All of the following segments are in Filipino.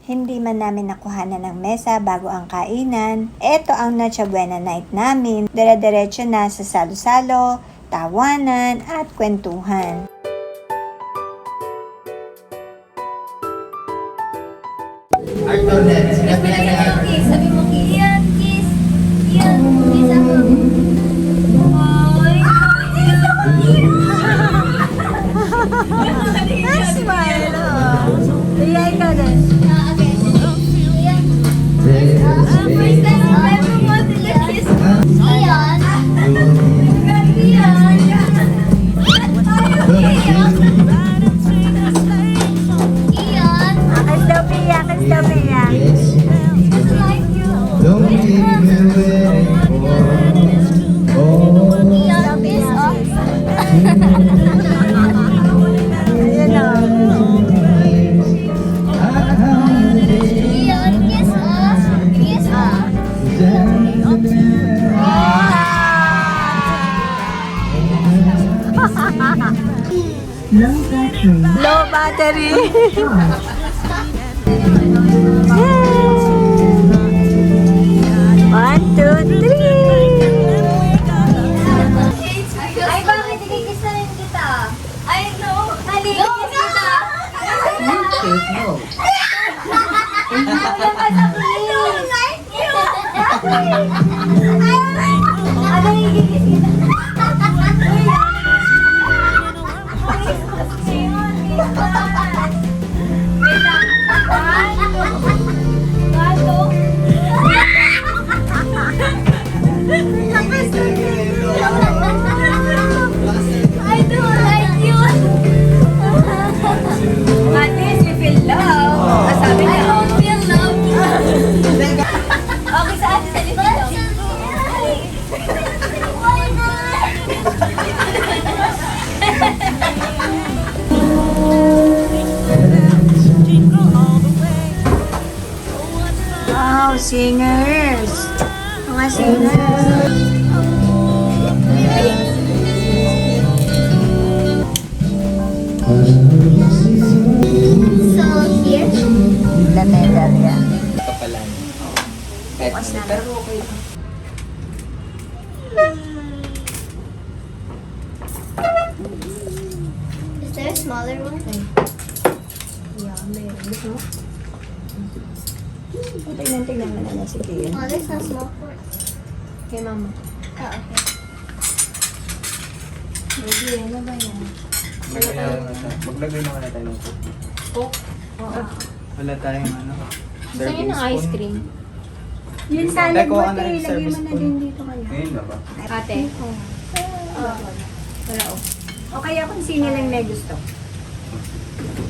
Hindi man namin nakuhanan ng mesa bago ang kainan. Ito ang Noche Buena night namin. Dire-diretso na sa salo-salo, tawanan at kwentuhan. Arthur net, sinabi na niya. Sabi mo, Ian, kiss. Ian, kiss ako. Ay, Smile, Iya, ikaw din. okay. Ian. First time ever wanted to kiss. Ian. Ian. Ian. Kiss daw, Pia. Kiss daw, Pia. Like you. Don't keep me waiting for. Oh, Ian, kiss off. Ayun o. Ian, kiss off. Kiss off. Low battery. One, two, three. Ay, bakit ikikis na rin kita? I know. Halikis kita. Wala ka sa please. I don't like you. Ano ikikis kita? Wait lang. I don't like you. At least you feel love. Sabi I niya, don't feel love. Okay, saan sa likod? Why not? wow, singers. Mga singers. So, here. Lamedar yan. kapalan. Pero okay. Is there a smaller one? Tignan mo na si Pia. Oh, there's no small fork. Kay mama. Oh, okay. Baby, ano ba yan? Maglagay na wala tayo ng coke. Coke? Oo. Wala tayong ano. Gusto niyo ng ice cream? Yung salad Teko, mo, ano te, yung lagyan service mo na spoon? din dito kaya. Ngayon na ba? Ate? Wala o. O kaya kung sino lang may gusto.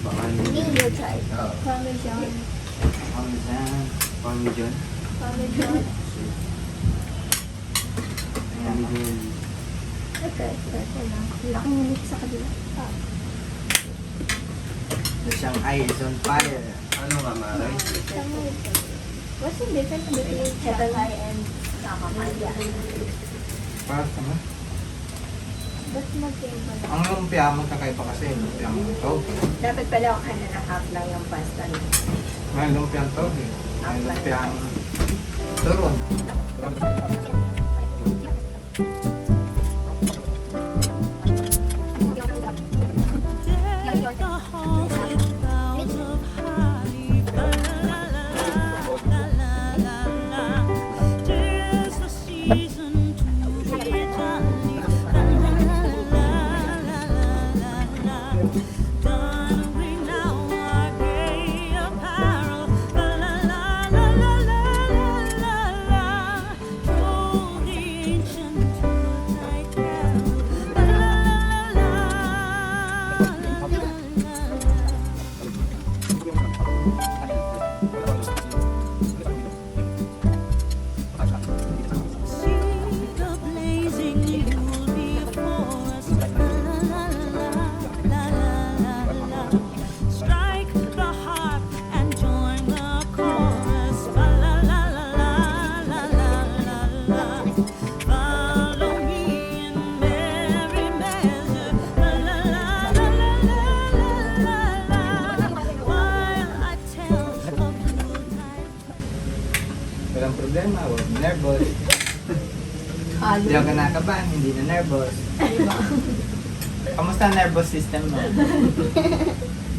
Baka You try. Oo. Parmesan. Parmesan. Parmesan. Parmesan. Parmesan. Okay, pwede lang. Laki nga dito sa kabila. Ito siyang eyes on fire. Ano nga, Maray? What's the difference between Chapalay and Kakamaya? Para sa ma? Ba't mag-iba na? Ang lumpia mo kakaiba kasi. Lumpia mo ito. Dapat pala ako na half lang yung pasta niya. May lumpia ito. May lumpia ang turon. Walang problema, huwag nervous. Halo. Hindi ako kinakabahan, hindi na nervous. Diba? Kamusta ang nervous system mo?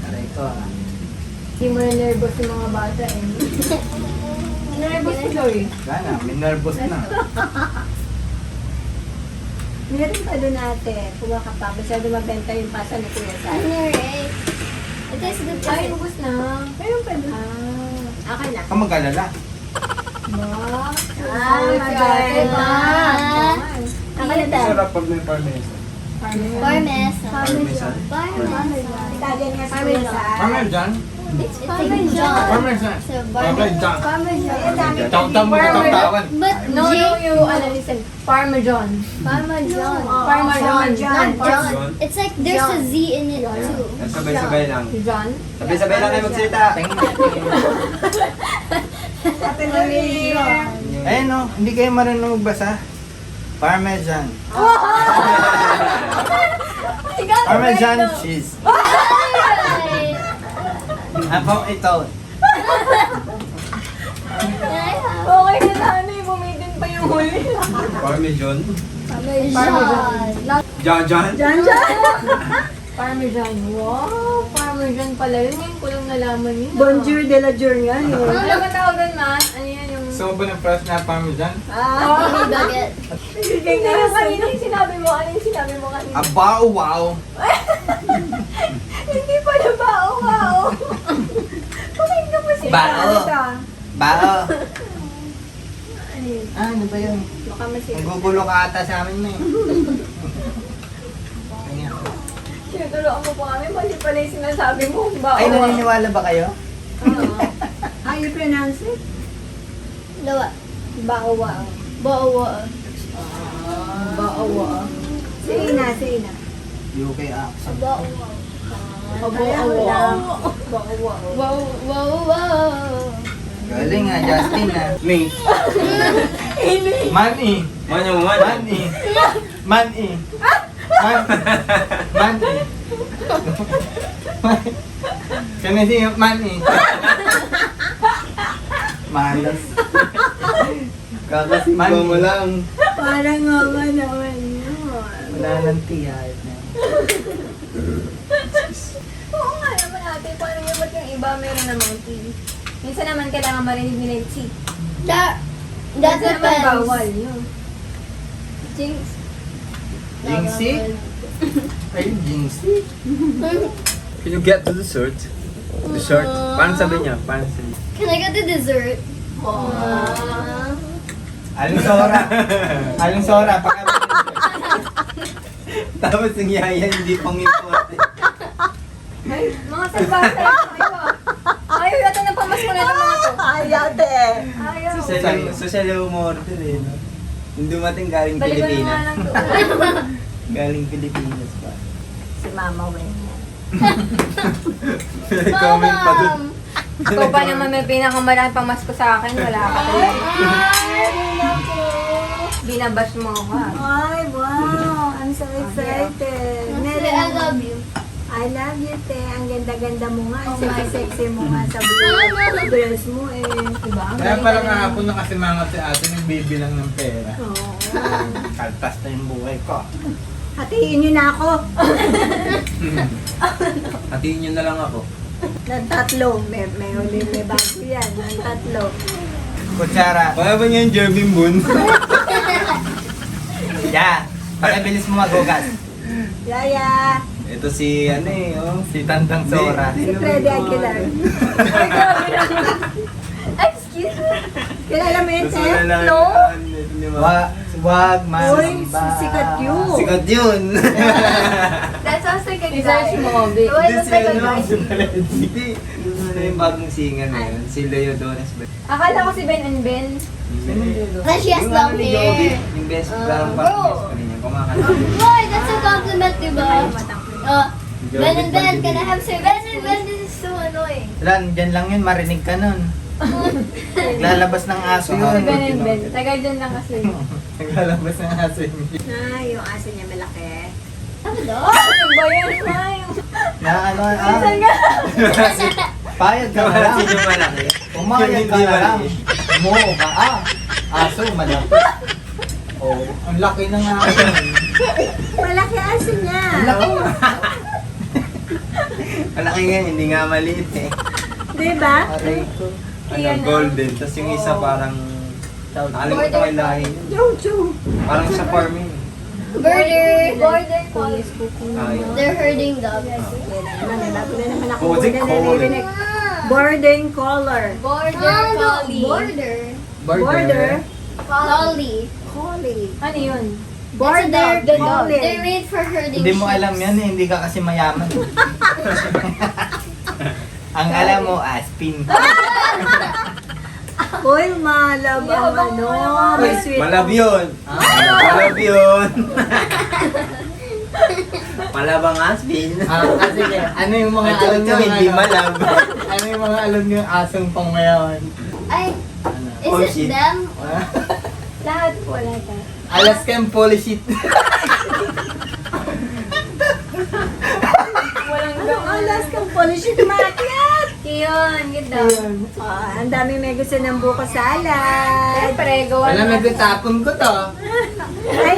Aray ko ah. Hindi mo na nervous yung mga bata eh. Nervous si Chloe. Wala na, may nervous na. Meron pa doon ate. Kuha ka pa. Masyado mabenta yung pasa ni Kuya Sai. Alright. It is good Ay, kasi. ubus na. Meron pa doon. Okay na. Kung mag-alala. Ba? magaling. Nakalitan. Sarap pag may parmesan. Parmesan. Parmesan. Parmesan. Italian nga si Kuya Sai. Parmesan? It's Parmesan. Parmesan. So, Parmesan. Parmesan. Tawag mo katawan. But No, you, listen. Parmesan. Parmesan. Parmesan. Not John. John. It's like there's a Z in it too. Sabay-sabay lang. John? Sabay-sabay lang kayo magsalita. Ate Maria. Ayun no, hindi kayo marunong magbasa. Parmesan. Parmesan cheese. Alright. Ako ito. Okay na sana eh. Bumitin pa yung huli. Parmesan. Parmesan. John. Parmesan. Wow! Parmesan pala yun. Ngayon ko lang nalaman yun. Bonjour de la jour nga no. Ano ba tawagan, ma? Ano yan yung... So ba ng fresh na parmesan? Baby baguette. Hindi na kanina yung sinabi mo. Ano yung sinabi mo kanina? Abaw wow. Hindi pa na bao. Kumain ka pa siya. Bao. Bao. Ano yun? Ano ba yun? Baka masira. Nagugulo ka ata sa amin mo eh. Sinutuloan mo pa kami. Mali pala yung sinasabi mo. Bao. Ay, naniniwala ba kayo? How you pronounce it? Dawa. Bao. Bawa. Bao. Say na. UK accent. Bawa. Wow. Wow. Galing nga, Justin ah. Me. Money. Manya mo man. Money. Money. Money. Kennedy, money. Malas. Kakasimba mo lang. Parang nga naman yun. Wala nang tiyayat na. Oo nga naman ate. Paano yung ba't yung iba meron namang T? Minsan naman kailangan marinig nila yung T. That Minsan naman bawal depends. yun. Jinx. Jinxie? Ay, Jinxie? Can you get to the dessert? Dessert? Paano sabi niya? Paano sabi niya? Can I get the dessert? Aling Sora. Aling Sora, Tapos ang yaya hindi pang important. Ay, mga salbasa kayo ah. Ayaw yata ng pamasko na ng mga to. Ay, ate. Ayaw. Social umorder eh. No? Yung dumating galing Balik ko na nga Pilipinas. lang to. Galing Pilipinas pa. Si Mama Wen. Comment pa dun. Ikaw pa naman may pinakamalaki pamasko sa akin. Wala ka talaga. Binabash mo ako ha. Ay, wow. I'm so excited. Say I love you. I love you, te. Ang ganda-ganda mo nga. Ang Oh my sexy mo nga sa blue dress mo eh. Diba? Kaya pala kahapon nakasimangot si ate nagbibilang ng pera. Oo. Kaltas na yung buhay ko. Hatiin niyo na ako. Hatiin niyo na lang ako. Ng tatlo. May bago yan. Ng tatlo. Kutsara. Wala ba niya yung Jervin Boon? Yeah. Pakibilis mo magugas. Yaya. Ito si ano eh, oh. Si Tandang Sora. Si Freddy Aguilar. Ay, grabe naman. Excuse me. Kilala mo yun, Tapos te? wala lang. No. Wag Uy, masamba. sikat yun. Sikat yun. That sounds like a Research guy. mo, Vic. Why Hindi does si like a ano, guy? Hindi. Ano yung bagong singer na yun? Si Leo Dones ba? Akala ko si Ben and Ben. Then she has Yung long ano ni Joby, hair. yung best parang bro. best pa rin yan. Kumakanta. Boy, that's a compliment, diba? Ben and Ben, can I have some? Ben and Ben, this is so annoying. Lan, dyan lang yun, marinig ka nun. Naglalabas ng aso Si yun. Ben and Ben. Tagal dyan lang kasi. Naglalabas ng aso yun. Na, yung aso niya malaki. Ano daw? Ano ba yan? Mayo. Na ano, Minsan ka. payag ka na lang. Sino malaki? Pumayag ka Yung hindi na lang. malaki. Moo ka. Aso, malapit. Oh, ang laki ng aso. Malaki aso niya. Malaki nga, hindi nga maliit eh. Diba? Aray ko. Ano, golden. Tapos yung isa parang... Nakalimutan ko yung lahi. Jojo. Parang sa farming. Border collie. They're herding dogs. Naglalapit na naman ako. Cozy Una collie. naririnig. Border collar. Border collie. Border. Border Collie. collie. Ano yun? Border It's a dog. collie. They're made for herding Hindi mo sheep. alam yan eh, hindi ka kasi mayaman. Ang alam mo, aspin. Uy, malab ang ano. May sweet. Malab yun. Malab yun. Malabang aspin. Kasi ano yung mga Ito, alam ito, nyo hindi malab. Ano yung mga alam nyo asong pangmayaman? Ay, is Oh, it shit. them? Lahat po, lahat. Alaskan Polisit. Walang Alas kang polish ito maakyat. Yun, ganda. Ang dami may gusto ng buko salad. Siyempre, gawa Wala, na. nagtatapon ko to. Ay,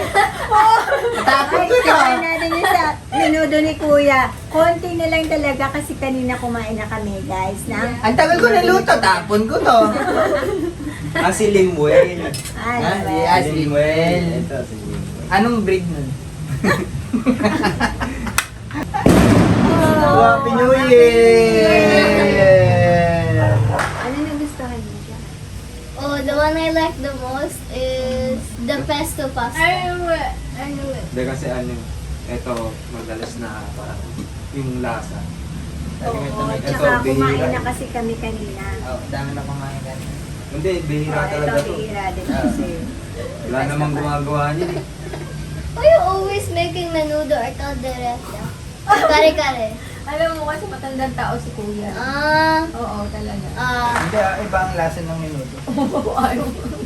Tapon ay, ko to. kaya natin yung sa minudo ni Kuya. Konti na lang talaga kasi kanina kumain na kami, guys. Ang tagal ko naluto, tapon ko to. Si Limuel. Ay, Si Limuel. Ito, si Limuel. Anong breed nun? Happy New Year! Ano nagustuhan mo siya? Oh, the one I like the most is the pesto pasta. I knew it. Hindi kasi ano, ito madalas na parang yung lasa. Oo, tsaka kumain na kasi kami kanina. Oh, dami na kumain ka. Hindi, bihira Ito, talaga to. bihira din kasi. Wala namang gumagawa niya eh. Why are you always making menudo or caldereta? Kare-kare. Alam mo kasi matandang tao si Kuya. Oo, talaga. Hindi, iba ang lasa ng minuto.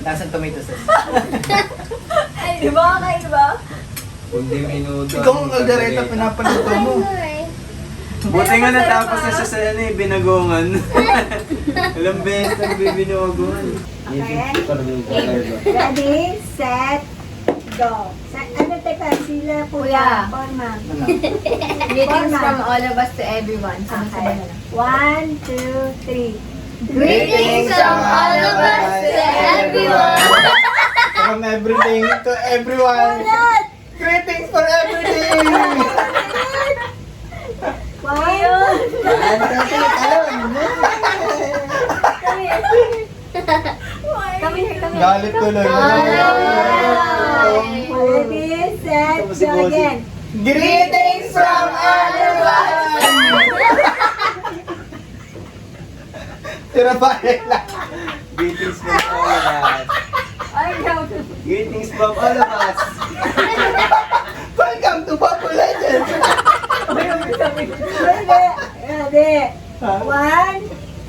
Lasa tomato sauce. Ay, di ba? Kakaiba? Kundi minuto. Ikaw ang kaldereta pinapaluto mo. Buti nga natapos na siya sa ano eh, binagongan. Alam beses na bibinagongan. Ready, set, go. Ano teka, sila Kuya. Forma. Greetings from all of us to everyone. Sama-sama na lang. 1, 2, 3. Greetings from all of us to everyone. From everything to everyone. Greetings for everything! Kami. Galit tuloy. Ready, set, go again. Greetings from everyone! Tira pa lang. Greetings from all of us. Ay, ikaw. Greetings from all of us. Welcome to Papa Legends! Ready, 1,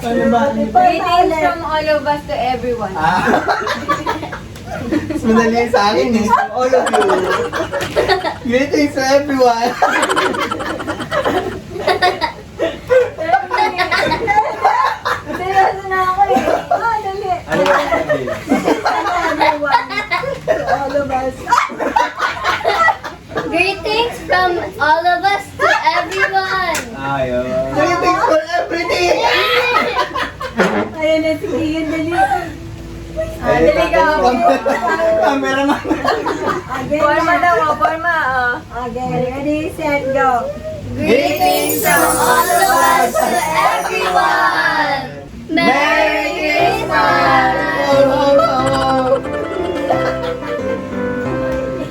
Ano ba? Greetings from all of us to everyone. Mas madali sa akin eh. From all of you. Greetings to everyone. seryoso na ako eh. Dali. Ano ba sabi? Everyone, to all of us. Greetings from all of us to everyone. Ayun. Greetings for everything! Ayan na, sige yun, dali. Dali ka. Cameraman. Again Forma na. daw, forma. Again, ready, set, go. Greetings from all of us to everyone. Merry Christmas.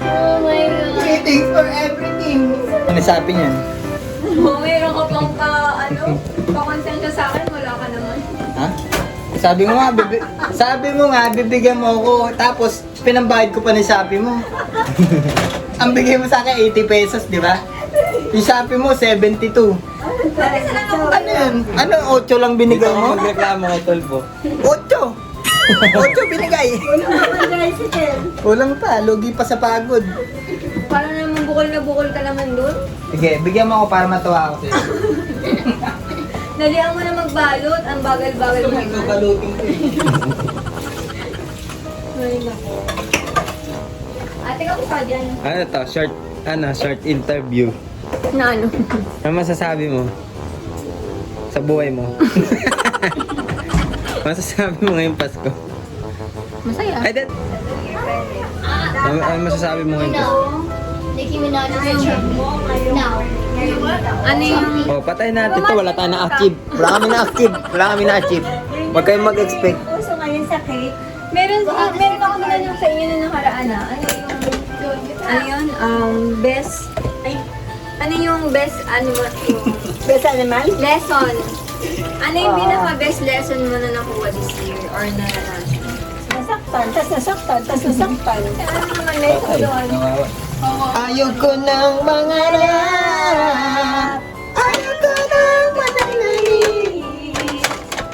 Oh my God. Greetings for everything! Ano sabi niyan? Kung mayroon ka pang pakonsensya sa akin, wala ka naman. Ha? Sabi mo nga, bibigyan mo ako. Tapos, pinambayad ko pa ni Shopee mo. Ang bigay mo sa akin, 80 pesos, di ba? Yung Shopee mo, 72. Ano yun? Ano, 8 lang binigay mo? Magreklamo kay Tolpo. 8! 8 binigay. Kulang pa, lugi pa sa pagod. Paano naman bukol na bukol ka naman dun? Sige, bigyan mo ako para matuwa ako sa'yo. Dalihan mo na magbalot. Ang bagal-bagal mo. Kalutin ko eh. Ate ka pa dyan. Ano to? Short interview. Na ano? Ano masasabi mo? Sa buhay mo? Masasabi mo ngayong Pasko? Masaya. Ay, that... Ano masasabi mo ngayong Pasko? Nicki Minaj is now. Ano yung... Oh, patay natin to. Wala tayong na-achieve. Wala kami na-achieve. Huwag kayong mag-expect. Puso ngayon sa cake. Meron ako ginanong sa inyo na nakaraan na. Ano yun? Best... Ay, ano yung best animal? Best animal? Lesson. Ano yung pinaka-best lesson mo na nakuha this year? Or naranasan? Nasaktan, tas nasaktan. Ano naman lesson doon? Ayaw ko ng mangarap. Ayaw ko ng mananalig.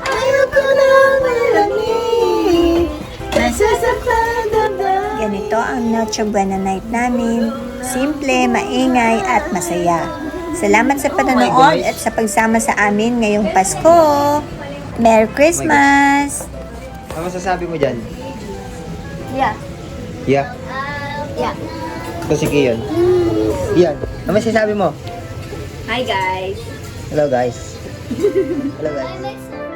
Ayaw ko ng malamig. Nasasaktan damdamin. Ganito ang Noche Buena night namin. Simple, maingay at masaya. Salamat sa panonood at sa pagsama sa amin ngayong Pasko. Merry Christmas! Ano masasabi mo dyan? Yeah. Yeah. Yeah. Ito si Kiyon. Yan. Ano masasabi mo? Hi guys! Hello guys. Hello guys. I'm excited.